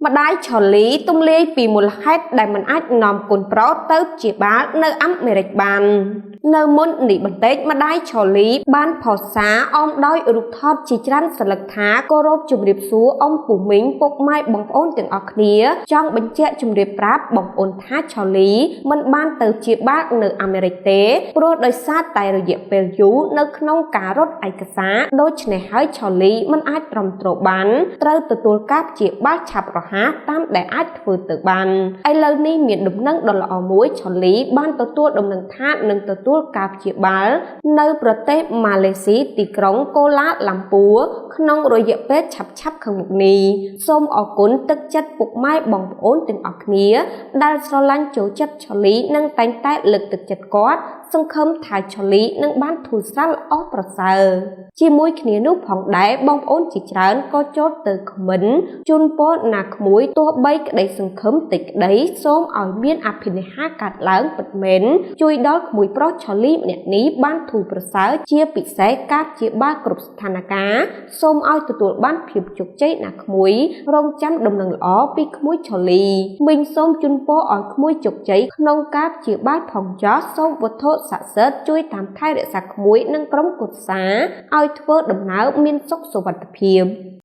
ម្ដាយឆូលីទំលាយពីមូលហេតុដែលមិនអាចនាំកូនប្រុសទៅព្យាបាលនៅអាមេរិកបាននៅមុននេះបន្តិចម្ដាយឆូលីបានផុសសារអមដោយរូបថតជាច្រើនសន្លឹកថាគោរពជំរាបសួរអ៊ំពូមីងពុកម៉ែបងប្អូនទាំងអស់គ្នាចង់បញ្ជាក់ជំរាបប្រាប់បងប្អូនថាឆូលីមិនបានទៅព្យាបាលនៅអាមេរិកទេព្រោះដោយសារតែរយៈពេលយូរនៅក្នុងការរត់ឯកសារដូច្នេះហើយឆូលីមិនអាចទ្រាំទ្របានត្រូវទទួលការព្យាបាលឆាប់រហ័សតាមដែលអាចធ្វើទៅបានឥឡូវនេះមានដំណឹងដ៏ល្អមួយឆូលីបានទទួលដំណឹងថានឹងទទួលការព្យាបាលនៅប្រទេសម៉ាឡេស៊ីទីក្រុងកូឡាឡាំពួរក្នុងរយៈពេលឆាប់ៗខាងមុខនេះសូមអរគុណទឹកចិត្តពុកម៉ែបងប្អូនទាំងអស់គ្នាដែលស្រឡាញ់ចូលចិត្តឆូលីនិងតែងតែលើកទឹកចិត្តគាត់សង្ឃឹមថាឆូលីនឹងបានធូរស្រាលល្អប្រសើរជាមួយគ្នានោះផងដែរបងប្អូនជាច្រើនក៏ចូលទៅខមមិនជូនពរណាក្មួយទោះបីក្តីសង្ឃឹមតិចក្តីសូមឲ្យមានអភិនិហាកាត់ឡើងពិតមែនជួយដល់ក្មួយប្រុសឆូលីម្នាក់នេះបានធូរប្រសើរជាពិសេសការព្យាបាលគ្រប់ស្ថានភាពសូមឲ្យទទួលបានភាពជោគជ័យណាក្មួយរងចាំដំណឹងល្អពីក្មួយឆូលីមីងសូមជូនពរឲ្យក្មួយជោគជ័យក្នុងការព្យាបាលផងចោះសូមវត្ថុស័ក្តិសិទ្ធិជួយតាមថែរក្សាក្មួយនិងក្រុមគ្រួសារឲ្យធ្វើដំណើរមានសុខសុវត្ថិភាព